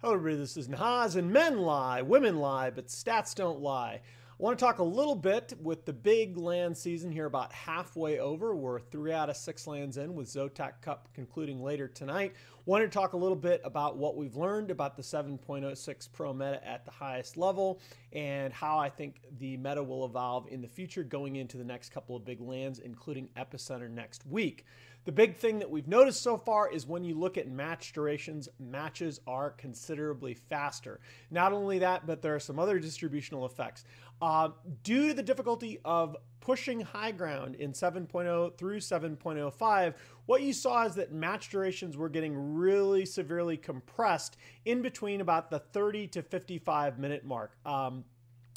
Hello everybody, this is Nahaz, and men lie, women lie, but stats don't lie. I want to talk a little bit with the big land season here about halfway over. We're 3 out of 6 lands in with Zotac Cup concluding later tonight. Wanted to talk a little bit about what we've learned about the 7.06 Pro meta at the highest level and how I think the meta will evolve in the future going into the next couple of big lands, including Epicenter next week. The big thing that we've noticed so far is when you look at match durations, matches are considerably faster. Not only that, but there are some other distributional effects. Due to the difficulty of pushing high ground in 7.0 through 7.05, what you saw is that match durations were getting really severely compressed in between about the 30 to 55 minute mark.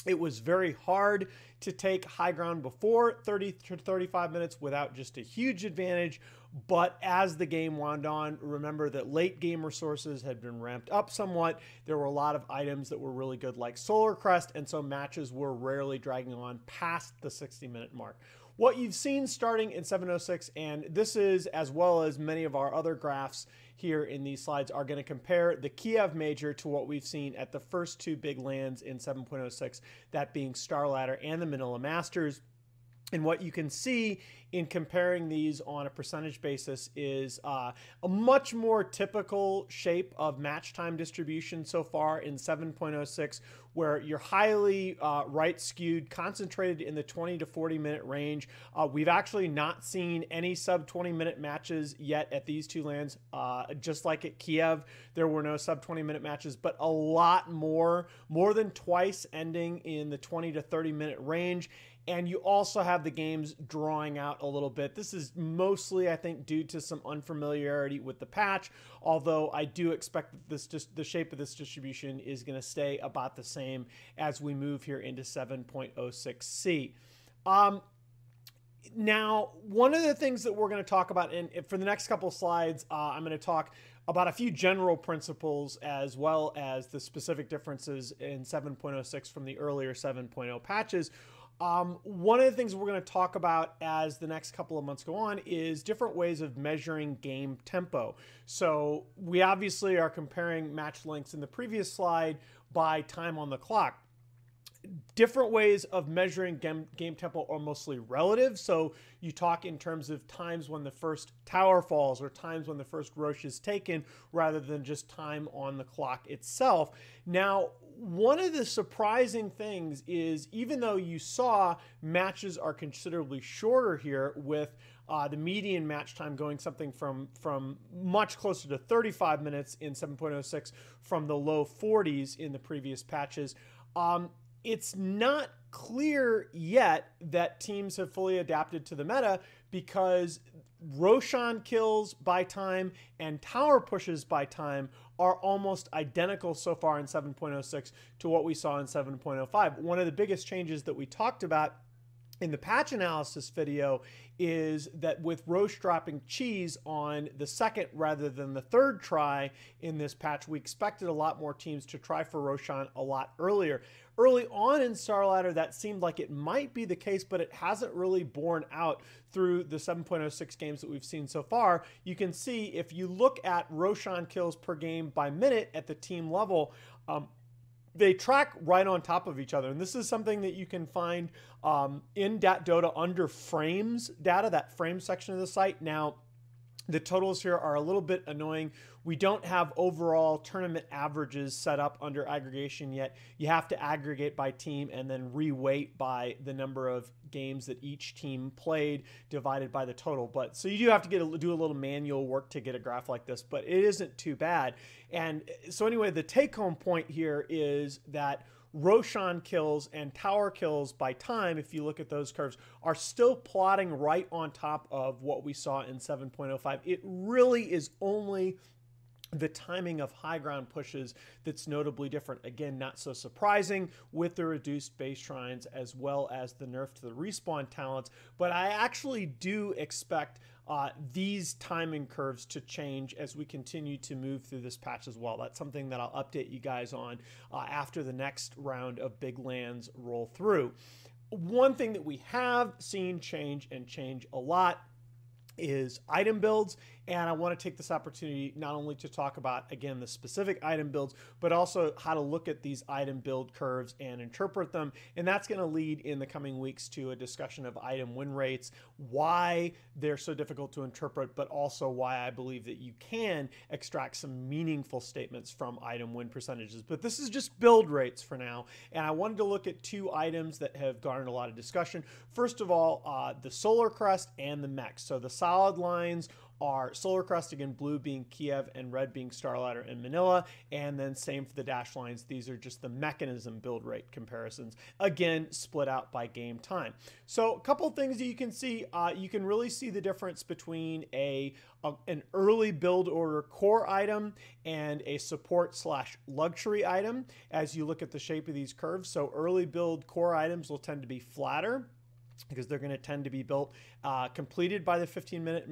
It was very hard to take high ground before 30 to 35 minutes without just a huge advantage. But as the game wound on, remember that late game resources had been ramped up somewhat. There were a lot of items that were really good like Solar Crest, and so matches were rarely dragging on past the 60-minute mark. What you've seen starting in 7.06, and this is as well as many of our other graphs here in these slides, are going to compare the Kiev Major to what we've seen at the first two big lands in 7.06, that being StarLadder and the Manila Masters. And what you can see in comparing these on a percentage basis is a much more typical shape of match time distribution so far in 7.06, where you're highly right skewed, concentrated in the 20 to 40 minute range. We've actually not seen any sub 20 minute matches yet at these two lands. Just like at Kiev, there were no sub 20 minute matches, but a lot more than twice ending in the 20 to 30 minute range. And you also have the games drawing out a little bit. This is mostly, I think, due to some unfamiliarity with the patch, although I do expect that the shape of this distribution is going to stay about the same as we move here into 7.06c. Now, one of the things that we're going to talk about, and for the next couple of slides, I'm going to talk about a few general principles as well as the specific differences in 7.06 from the earlier 7.0 patches. One of the things we're going to talk about as the next couple of months go on is different ways of measuring game tempo. So we obviously are comparing match lengths in the previous slide by time on the clock. Different ways of measuring game tempo are mostly relative. So you talk in terms of times when the first tower falls or times when the first Rosh is taken rather than just time on the clock itself. Now, one of the surprising things is even though you saw matches are considerably shorter here with the median match time going something from much closer to 35 minutes in 7.06 from the low 40s in the previous patches, it's not clear yet that teams have fully adapted to the meta because Roshan Kills by time and tower pushes by time are almost identical so far in 7.06 to what we saw in 7.05. One of the biggest changes that we talked about in the patch analysis video is that with Rosh dropping cheese on the second rather than the third try in this patch, we expected a lot more teams to try for Roshan a lot earlier. Early on in StarLadder, that seemed like it might be the case, but it hasn't really borne out through the 7.06 games that we've seen so far. You can see if you look at Roshan Kills per game by minute at the team level, they track right on top of each other. And this is something that you can find in Dota under frames data, that frame section of the site. Now, the totals here are a little bit annoying. We don't have overall tournament averages set up under aggregation yet. You have to aggregate by team and then reweight by the number of games that each team played divided by the total. But so you do have to do a little manual work to get a graph like this, but it isn't too bad. And so anyway, the take-home point here is that Roshan Kills and tower kills by time, if you look at those curves, are still plotting right on top of what we saw in 7.05. It really is only the timing of high ground pushes that's notably different. Again, not so surprising with the reduced base shrines as well as the nerf to the respawn talents, but I actually do expect these timing curves to change as we continue to move through this patch as well. That's something that I'll update you guys on after the next round of big lands roll through. One thing that we have seen change and change a lot is item builds And I want to take this opportunity not only to talk about, again, the specific item builds, but also how to look at these item build curves and interpret them. And that's going to lead in the coming weeks to a discussion of item win rates, why they're so difficult to interpret, but also why I believe that you can extract some meaningful statements from item win percentages. But this is just build rates for now. And I wanted to look at two items that have garnered a lot of discussion. First of all, the Solar Crest and the Mek. So the solid lines are Solar Crest, again, blue being Kiev and red being StarLadder and Manila, and then same for the dash lines. These are just the mechanism build rate comparisons, again, split out by game time. So a couple things that you can see, you can really see the difference between an early build order core item and a support / luxury item as you look at the shape of these curves. So early build core items will tend to be flatter, because they're going to tend to be built completed by the 15-minute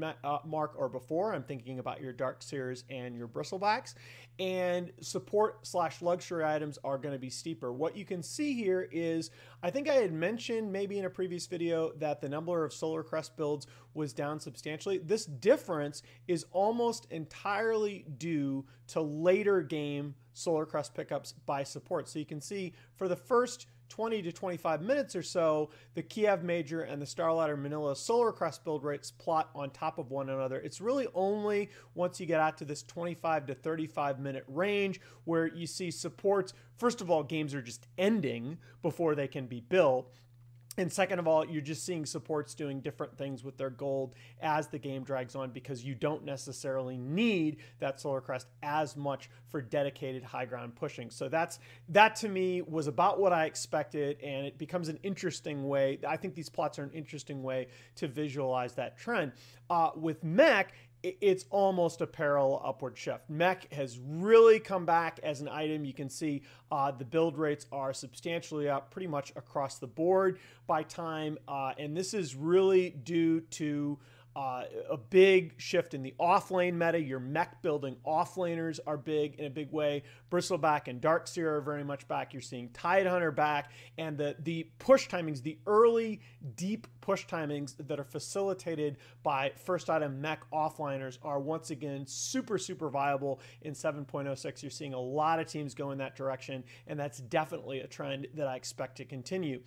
mark or before. I'm thinking about your Dark Seers and your Bristlebacks. And support / luxury items are going to be steeper. What you can see here is, I think I had mentioned maybe in a previous video that the number of Solar Crest builds was down substantially. This difference is almost entirely due to later game Solar Crest pickups by support. So you can see for the first 20 to 25 minutes or so, the Kiev Major and the StarLadder Manila Solar Crest build rates plot on top of one another. It's really only once you get out to this 25 to 35 minute range where you see supports. First of all, games are just ending before they can be built. And second of all, you're just seeing supports doing different things with their gold as the game drags on, because you don't necessarily need that Solar Crest as much for dedicated high ground pushing. So that to me was about what I expected, and it becomes an interesting way. I think these plots are an interesting way to visualize that trend. With Mek, it's almost a parallel upward shift. Mek has really come back as an item. You can see the build rates are substantially up pretty much across the board by time. And this is really due to a big shift in the offlane meta. Your Mek building offlaners are big in a big way. Bristleback and Darkseer are very much back. You're seeing Tidehunter back, and the push timings, the early deep push timings that are facilitated by first item Mek offliners are once again super viable in 7.06. You're seeing a lot of teams go in that direction, and that's definitely a trend that I expect to continue.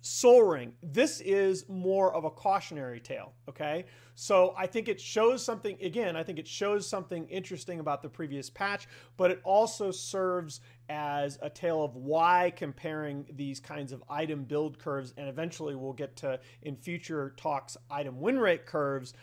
Soul Ring, this is more of a cautionary tale, okay? So I think it shows something, again, I think it shows something interesting about the previous patch, but it also serves as a tale of why comparing these kinds of item build curves, and eventually we'll get to, in future talks, item win rate curves,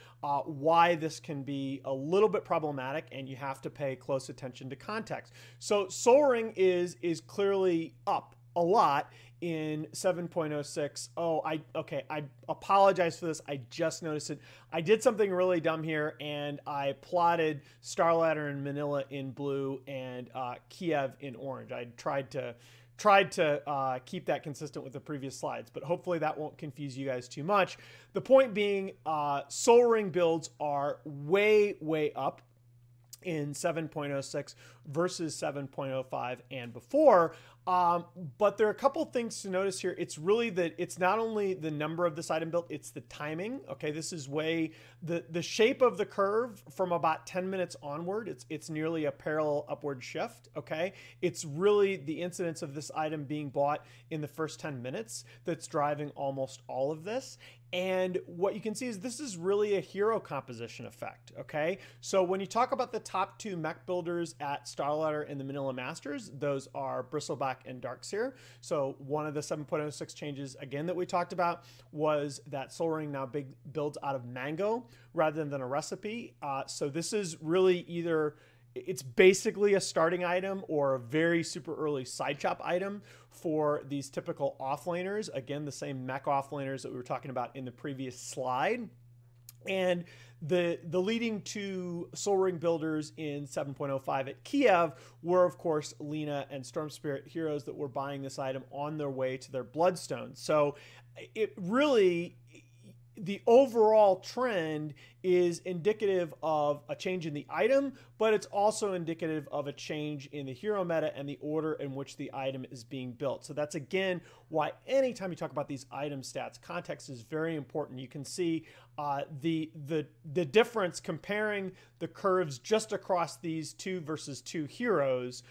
why this can be a little bit problematic, and you have to pay close attention to context. So Soul Ring is clearly up a lot in 7.06. Okay, I apologize for this. I just noticed it. I did something really dumb here, and I plotted StarLadder and Manila in blue and Kiev in orange. I tried to keep that consistent with the previous slides, but hopefully that won't confuse you guys too much. The point being, Soul Ring builds are way up in 7.06 versus 7.05 and before. But there are a couple things to notice here. It's really that it's not only the number of this item built, it's the timing. Okay, this is way, the shape of the curve from about 10 minutes onward, it's nearly a parallel upward shift. Okay, it's really the incidence of this item being bought in the first 10 minutes that's driving almost all of this. And what you can see is this is really a hero composition effect, okay? So when you talk about the top two Mek builders at StarLadder and the Manila Masters, those are Bristleback and Darkseer. So one of the 7.06 changes, again, that we talked about was that Soul Ring now builds out of Mango rather than a recipe. So this is really either, it's basically a starting item or a very super early side chop item for these typical offlaners. Again, the same Mek offlaners that we were talking about in the previous slide. And the leading two Soul Ring builders in 7.05 at Kiev were, of course, Lina and Storm Spirit heroes that were buying this item on their way to their Bloodstones. So it really, the overall trend is indicative of a change in the item, but it's also indicative of a change in the hero meta and the order in which the item is being built. So that's again why anytime you talk about these item stats, context is very important. You can see the difference comparing the curves just across these 2 versus 2 heroes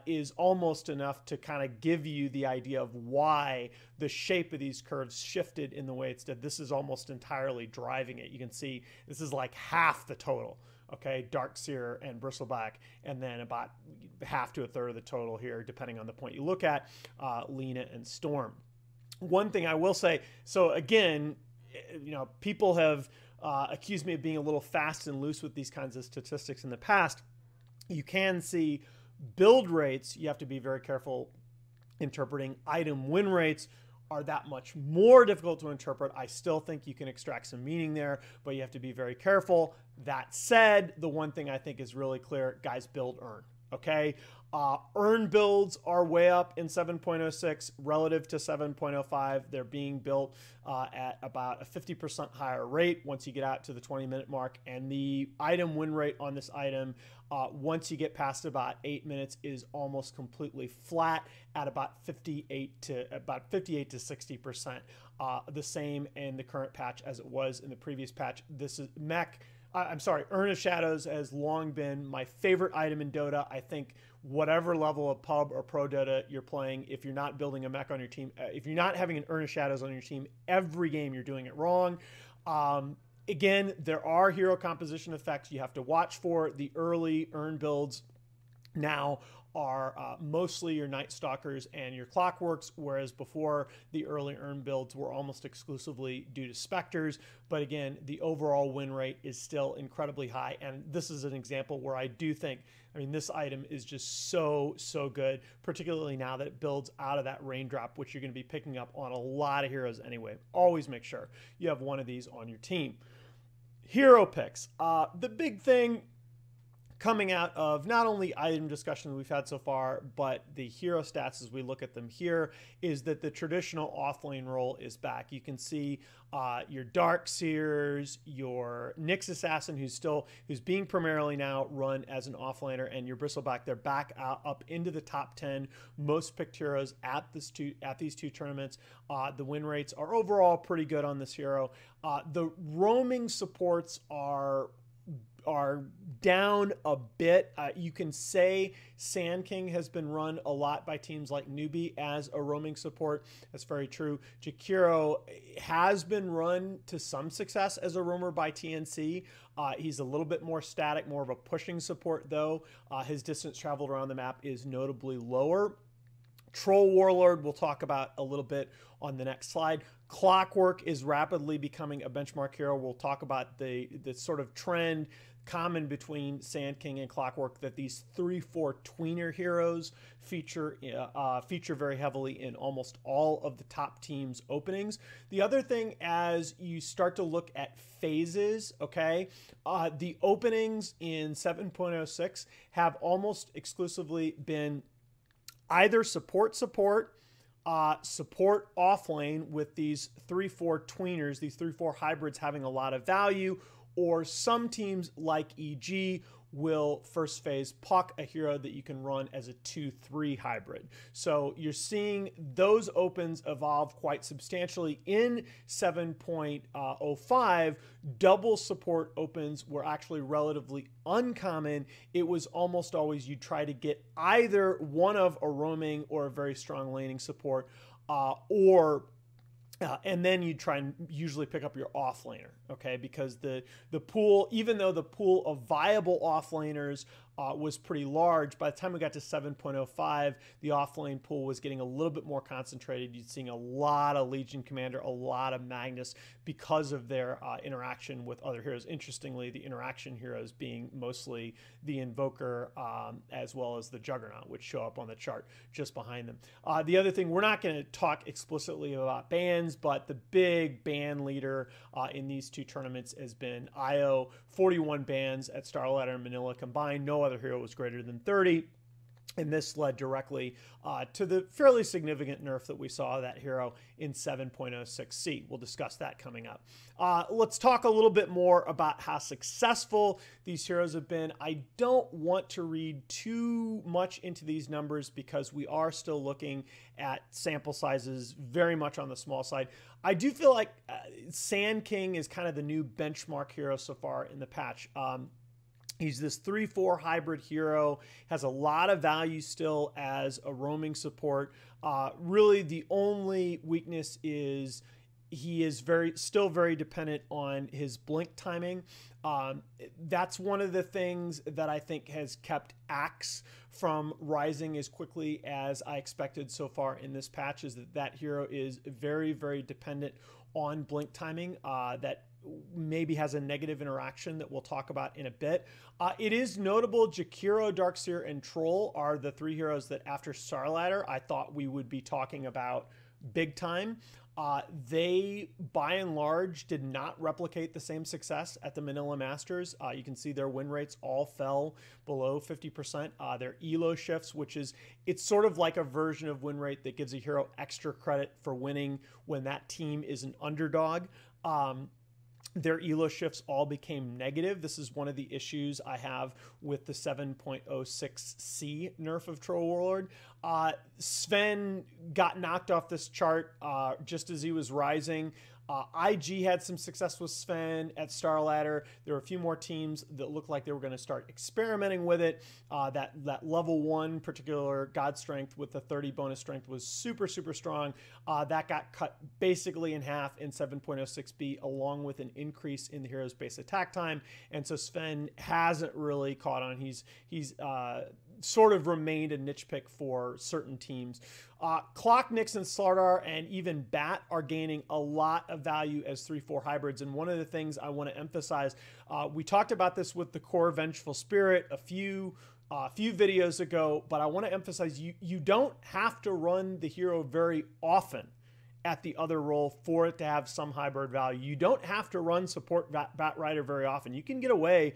is almost enough to kind of give you the idea of why the shape of these curves shifted in the way it's did. This is almost entirely driving it. You can see this is like half the total. Okay, Darkseer and Bristleback, and then about half to a third of the total here, depending on the point you look at, Lena and Storm. One thing I will say, so again, you know, people have accused me of being a little fast and loose with these kinds of statistics in the past. You can see build rates, you have to be very careful interpreting. Item win rates are that much more difficult to interpret. I still think you can extract some meaning there, but you have to be very careful. That said, the one thing I think is really clear, guys, build earn, okay? Earn builds are way up in 7.06 relative to 7.05. They're being built at about a 50% higher rate once you get out to the 20-minute mark. And the item win rate on this item, once you get past about 8 minutes, is almost completely flat at about 58 to 60%. The same in the current patch as it was in the previous patch. This is Urn of Shadows has long been my favorite item in Dota. I think whatever level of pub or pro Dota you're playing, if you're not building a mech on your team, if you're not having an Urn of Shadows on your team, every game you're doing it wrong. Again, there are hero composition effects you have to watch for. The early Urn builds now are mostly your Night Stalkers and your Clockworks, whereas before the early Urn builds were almost exclusively due to Spectres. But again, the overall win rate is still incredibly high, and this is an example where I do think, I mean, this item is just so good, particularly now that it builds out of that Raindrop, which you're going to be picking up on a lot of heroes anyway. Always make sure you have one of these on your team. Hero picks. The big thing coming out of not only item discussion we've had so far, but the hero stats as we look at them here, is that the traditional offlane role is back. You can see your Darkseers, your Nyx Assassin, who's being primarily now run as an offlaner, and your Bristleback. They're back up into the top 10 most picked heroes at these two tournaments. The win rates are overall pretty good on this hero. The roaming supports are down a bit. You can say Sand King has been run a lot by teams like Newbie as a roaming support. That's very true. Jakiro has been run to some success as a roamer by TNC. He's a little bit more static, more of a pushing support though. His distance traveled around the map is notably lower. Troll Warlord we'll talk about a little bit on the next slide. Clockwork is rapidly becoming a benchmark hero. We'll talk about the sort of trend common between Sand King and Clockwork, that these 3-4 tweener heroes feature very heavily in almost all of the top teams' openings. The other thing, as you start to look at phases, okay, the openings in 7.06 have almost exclusively been either support offlane with these 3-4 tweeners, these 3-4 hybrids having a lot of value, or some teams like EG will first phase Puck, a hero that you can run as a 2-3 hybrid. So you're seeing those opens evolve quite substantially. In 7.05, double support opens were actually relatively uncommon. It was almost always you try to get either one of a roaming or a very strong laning support, and then you try and usually pick up your offlaner, okay? Because the pool, even though the pool of viable offlaners was pretty large, by the time we got to 7.05, the offlane pool was getting a little bit more concentrated. You're seeing a lot of Legion Commander, a lot of Magnus, because of their interaction with other heroes. Interestingly, the interaction heroes being mostly the Invoker as well as the Juggernaut, which show up on the chart just behind them. The other thing, we're not going to talk explicitly about bans, but the big ban leader in these two tournaments has been Io. 41 bans at StarLadder and Manila combined. No other hero was greater than 30. And this led directly to the fairly significant nerf that we saw of that hero in 7.06c. We'll discuss that coming up. Let's talk a little bit more about how successful these heroes have been. I don't want to read too much into these numbers because we are still looking at sample sizes very much on the small side. I do feel like Sand King is kind of the new benchmark hero so far in the patch. He's this 3/4 hybrid hero, has a lot of value still as a roaming support. Really, the only weakness is he is still very dependent on his blink timing. That's one of the things that I think has kept Axe from rising as quickly as I expected so far in this patch, is that hero is very, very dependent on blink timing. That maybe has a negative interaction that we'll talk about in a bit. It is notable Jakiro, Darkseer, and Troll are the 3 heroes that after StarLadder I thought we would be talking about big time. They, by and large, did not replicate the same success at the Manila Masters. You can see their win rates all fell below 50%. Their Elo Shifts, which is, it's sort of like a version of win rate that gives a hero extra credit for winning when that team is an underdog. Their Elo Shifts all became negative. This is one of the issues I have with the 7.06c nerf of Troll Warlord. Sven got knocked off this chart just as he was rising. IG had some success with Sven at StarLadder. There were a few more teams that looked like they were going to start experimenting with it. That level 1 particular God Strength with the 30 bonus strength was super, super strong. That got cut basically in half in 7.06b, along with an increase in the hero's base attack time. And so Sven hasn't really caught on. He's sort of remained a niche pick for certain teams. Clock, Nyx, and StarLadder, and even Bat are gaining a lot of value as 3/4 hybrids. And one of the things I want to emphasize, we talked about this with the core Vengeful Spirit a few videos ago, but I want to emphasize you don't have to run the hero very often at the other role for it to have some hybrid value. You don't have to run support Bat Rider very often. You can get away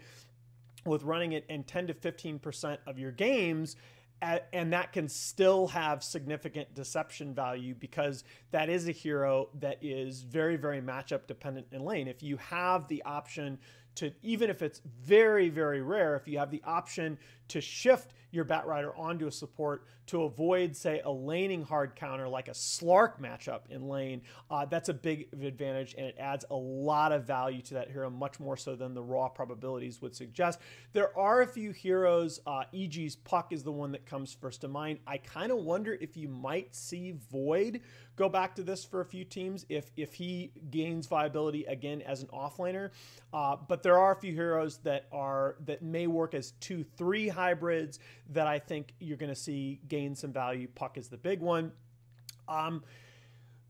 with running it in 10 to 15% of your games, and that can still have significant deception value because that is a hero that is very, very matchup dependent in lane. If you have the option to, even if it's very, very rare, if you have the option to shift your Bat Rider onto a support to avoid, say, a laning hard counter like a Slark matchup in lane, that's a big advantage, and it adds a lot of value to that hero, much more so than the raw probabilities would suggest. There are a few heroes, EG's Puck is the one that comes first to mind. I kind of wonder if you might see Void go back to this for a few teams if he gains viability again as an offlaner. But there are a few heroes that may work as 2/3 hybrids that I think you're going to see gain some value. Puck is the big one.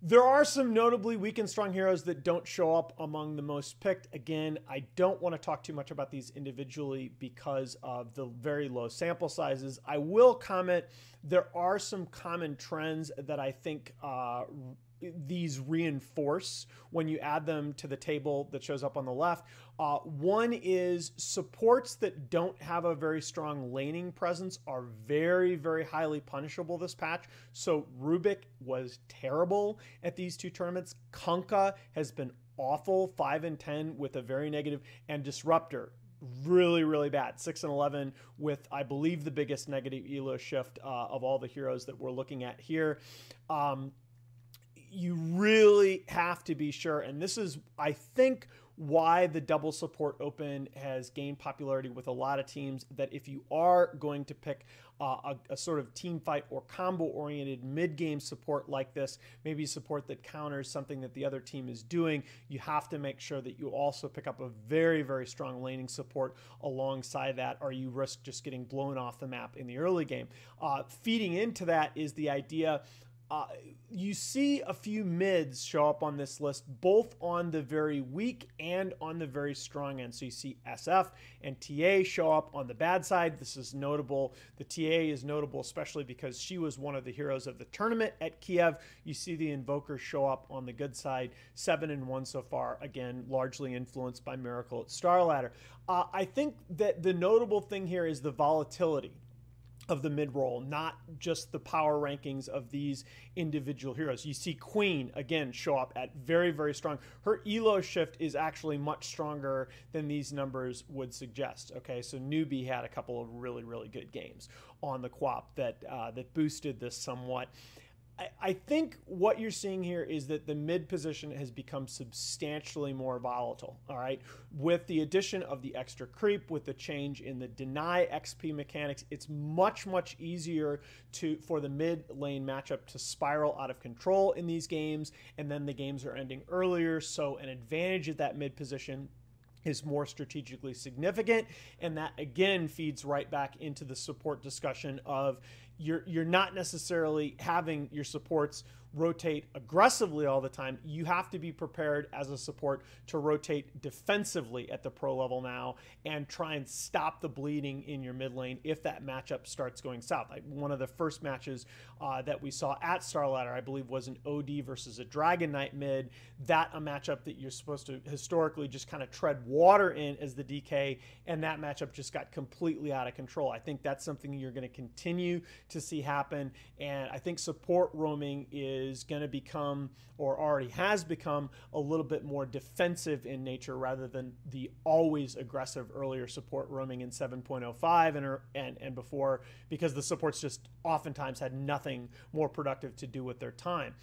There are some notably weak and strong heroes that don't show up among the most picked. Again, I don't want to talk too much about these individually because of the very low sample sizes. I will comment, there are some common trends that I think these reinforce when you add them to the table that shows up on the left. One is supports that don't have a very strong laning presence are very, very highly punishable this patch. So Rubik was terrible at these 2 tournaments. Kunkka has been awful, 5 and 10 with a very negative, and Disruptor really, really bad, 6 and 11 with, I believe, the biggest negative Elo Shift of all the heroes that we're looking at here. You really have to be sure, and this is, I think, why the double support open has gained popularity with a lot of teams, that if you are going to pick a sort of team fight or combo oriented mid-game support like this, maybe support that counters something that the other team is doing, you have to make sure that you also pick up a very, very strong laning support alongside that, or you risk just getting blown off the map in the early game. Feeding into that is the idea, you see a few mids show up on this list, both on the very weak and on the very strong end. So you see SF and TA show up on the bad side. This is notable. The TA is notable especially because she was one of the heroes of the tournament at Kiev. You see the Invokers show up on the good side, 7 and 1 so far, again, largely influenced by Miracle at StarLadder. I think that the notable thing here is the volatility. of the mid-roll, not just the power rankings of these individual heroes. You see Queen, again, show up at very, very strong. Her Elo Shift is actually much stronger than these numbers would suggest. Okay, so Newbie had a couple of really, really good games on the QoP that boosted this somewhat. I think what you're seeing here is that the mid position has become substantially more volatile, all right? With the addition of the extra creep, with the change in the deny XP mechanics, it's much, much easier for the mid lane matchup to spiral out of control in these games, and then the games are ending earlier, so an advantage at that mid position is more strategically significant, and that again feeds right back into the support discussion of you're not necessarily having your supports rotate aggressively all the time. You have to be prepared as a support to rotate defensively at the pro level now and try and stop the bleeding in your mid lane if that matchup starts going south. Like one of the first matches that we saw at StarLadder, I believe, was an OD versus a Dragon Knight mid. That a matchup that you're supposed to historically just kind of tread water in as the DK, and that matchup just got completely out of control. I think that's something you're going to continue to see happen, and I think support roaming is going to become, or already has become, a little bit more defensive in nature rather than the always aggressive earlier support roaming in 7.05 and before, because the supports just oftentimes had nothing more productive to do with their time.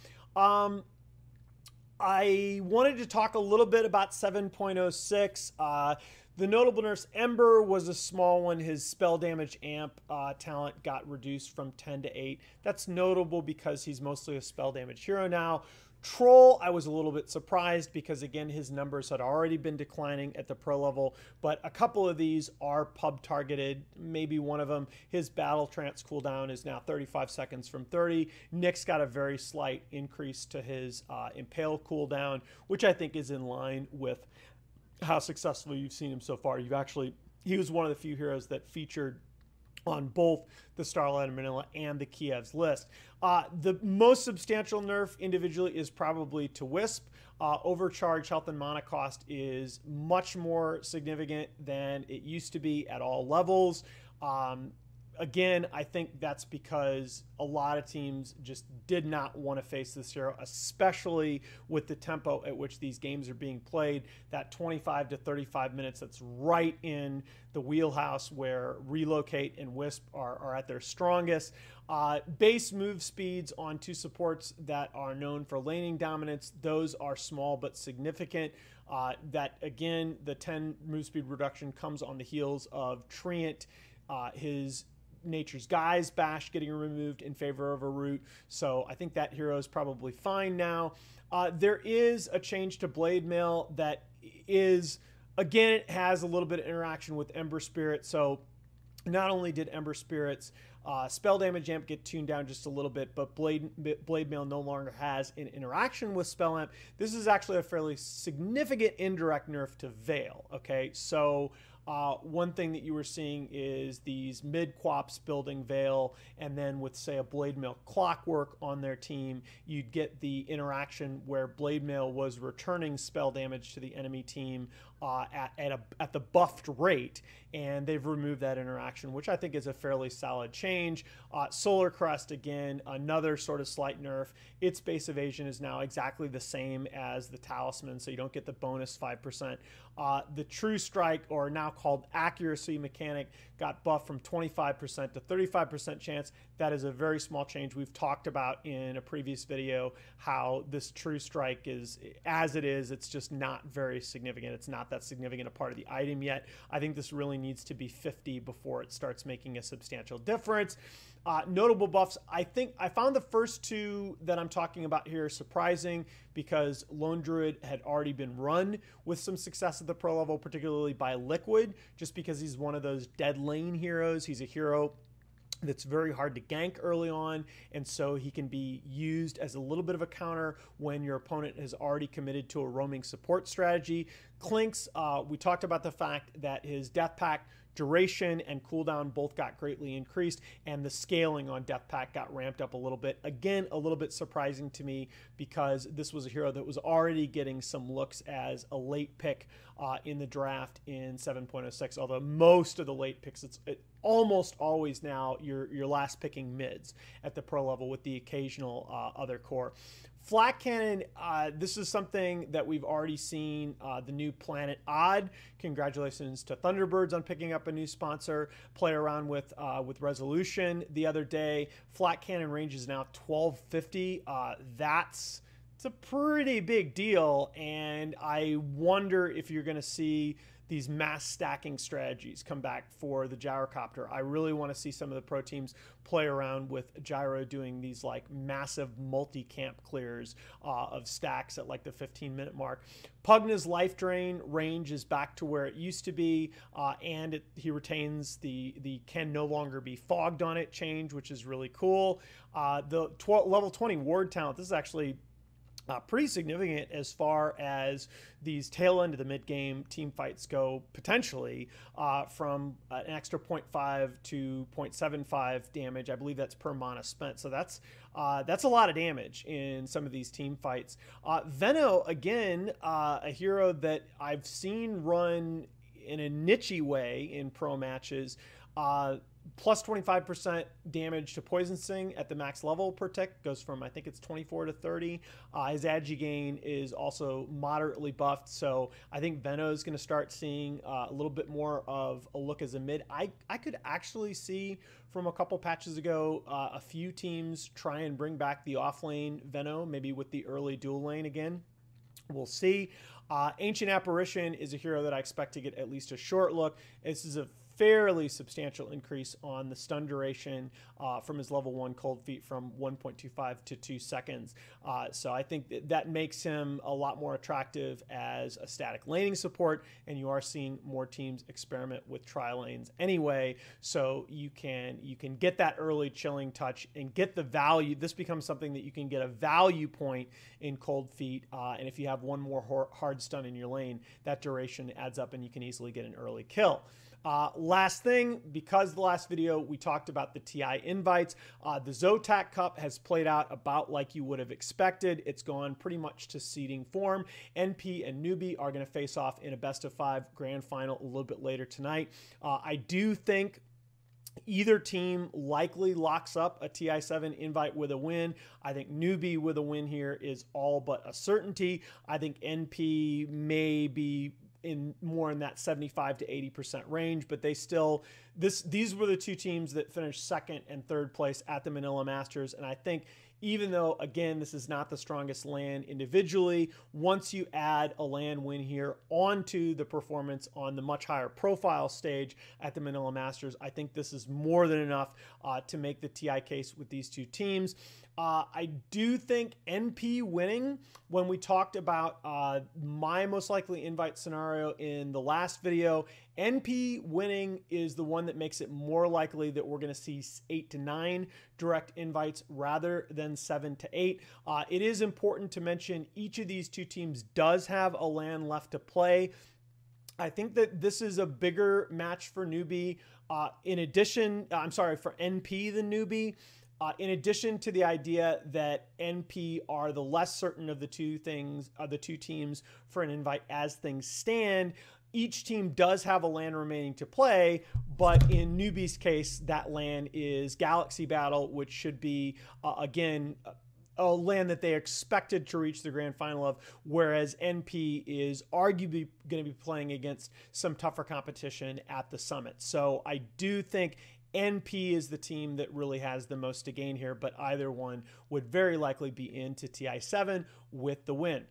I wanted to talk a little bit about 7.06. The notable nerfs, Ember was a small one. His spell damage amp talent got reduced from 10 to 8. That's notable because he's mostly a spell damage hero now. Troll, I was a little bit surprised because, again, his numbers had already been declining at the pro level, but a couple of these are pub targeted. Maybe one of them, his battle trance cooldown is now 35 seconds from 30. Nick's got a very slight increase to his impale cooldown, which I think is in line with how successful you've seen him so far. He was one of the few heroes that featured on both the StarLadder Manila and the Kiev's list. The most substantial nerf individually is probably to Wisp. Overcharge health and mana cost is much more significant than it used to be at all levels. Again, I think that's because a lot of teams just did not want to face this hero, especially with the tempo at which these games are being played. That 25 to 35 minutes, that's right in the wheelhouse where Relocate and Wisp are at their strongest. Base move speeds on two supports that are known for laning dominance, those are small but significant. That, again, the 10 move speed reduction comes on the heels of Treant, his Nature's Guise bash getting removed in favor of a root, so I think that hero is probably fine now. There is a change to Blade Mail that is, again, it has a little bit of interaction with Ember Spirit, so not only did Ember Spirit's spell damage amp get tuned down just a little bit, but Blade Mail no longer has an interaction with spell amp. This is actually a fairly significant indirect nerf to Veil, okay? So one thing that you were seeing is these mid-quaps building Veil, and then with, say, a Blade Mail Clockwork on their team, you'd get the interaction where Blade Mail was returning spell damage to the enemy team at the buffed rate, and they've removed that interaction, which I think is a fairly solid change. Solar Crest, again, another sort of slight nerf. Its base evasion is now exactly the same as the Talisman, so you don't get the bonus 5%. The True Strike, or now called Accuracy mechanic, got buffed from 25% to 35% chance. That is a very small change. We've talked about in a previous video how this True Strike is, as it is, it's just not very significant. It's not that significant a part of the item yet. I think this really needs to be 50 before it starts making a substantial difference. Notable buffs, I think I found the first two that I'm talking about here surprising because Lone Druid had already been run with some success at the pro level, particularly by Liquid, just because he's one of those dead lane heroes. He's a hero that's very hard to gank early on, and so he can be used as a little bit of a counter when your opponent has already committed to a roaming support strategy. Clinks, we talked about the fact that his Death Pact duration and cooldown both got greatly increased, and the scaling on Death Pact got ramped up a little bit. Again, a little bit surprising to me because this was a hero that was already getting some looks as a late pick in the draft in 7.06, although most of the late picks, almost always now you're last picking mids at the pro level with the occasional other core. Flak Cannon, this is something that we've already seen. The new Planet Odd. Congratulations to Thunderbirds on picking up a new sponsor. Play around with Resolution the other day. Flak Cannon range is now 1250. It's a pretty big deal, and I wonder if you're going to see these mass stacking strategies come back for the gyrocopter. I really want to see some of the pro teams play around with gyro doing these like massive multi-camp clears of stacks at like the 15-minute mark. Pugna's life drain range is back to where it used to be, and he retains the can no longer be fogged on it change, which is really cool. The level 20 ward talent, this is actually pretty significant as far as these tail end of the mid game team fights go, potentially from an extra 0.5 to 0.75 damage. I believe that's per mana spent. So that's a lot of damage in some of these team fights. Veno, again, a hero that I've seen run in a niche way in pro matches. Plus 25% damage to Poison Sting at the max level per tick, goes from, I think it's 24 to 30. His agi gain is also moderately buffed, so I think Veno is going to start seeing a little bit more of a look as a mid. I could actually see from a couple patches ago a few teams try and bring back the offlane Veno, maybe with the early dual lane again. We'll see. Ancient Apparition is a hero that I expect to get at least a short look. This is a fairly substantial increase on the stun duration from his level 1 cold feet from 1.25 to 2 seconds. So I think that makes him a lot more attractive as a static laning support, and you are seeing more teams experiment with tri-lanes anyway, so you can get that early chilling touch and get the value. This becomes something that you can get a value point in cold feet, and if you have one more hard stun in your lane, that duration adds up and you can easily get an early kill. Last thing, because the last video we talked about the TI invites, the Zotac Cup has played out about like you would have expected. It's gone pretty much to seeding form. NP and Newbie are going to face off in a best of 5 grand final a little bit later tonight. I do think either team likely locks up a TI7 invite with a win. I think Newbie with a win here is all but a certainty. I think NP may be more in that 75 to 80% range, but they still, these were the two teams that finished second and third place at the Manila Masters. And I think even though, again, this is not the strongest LAN individually, once you add a LAN win here onto the performance on the much higher profile stage at the Manila Masters, I think this is more than enough to make the TI case with these two teams. I do think NP winning, when we talked about my most likely invite scenario in the last video, NP winning is the one that makes it more likely that we're going to see 8 to 9 direct invites rather than 7 to 8. It is important to mention each of these two teams does have a LAN left to play. I think that this is a bigger match for Newbie. In addition, I'm sorry, for NP than Newbie. In addition to the idea that NP are the less certain of the two teams for an invite as things stand, each team does have a LAN remaining to play, but in Newbie's case, that LAN is Galaxy Battle, which should be, again, a LAN that they expected to reach the grand final of, whereas NP is arguably going to be playing against some tougher competition at the summit. So I do think NP is the team that really has the most to gain here, but either one would very likely be into TI7 with the win.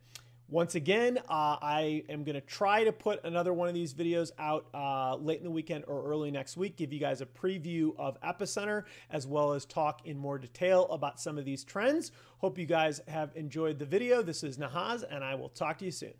Once again, I am going to try to put another one of these videos out late in the weekend or early next week, give you guys a preview of Epicenter, as well as talk in more detail about some of these trends. Hope you guys have enjoyed the video. This is Nahaz, and I will talk to you soon.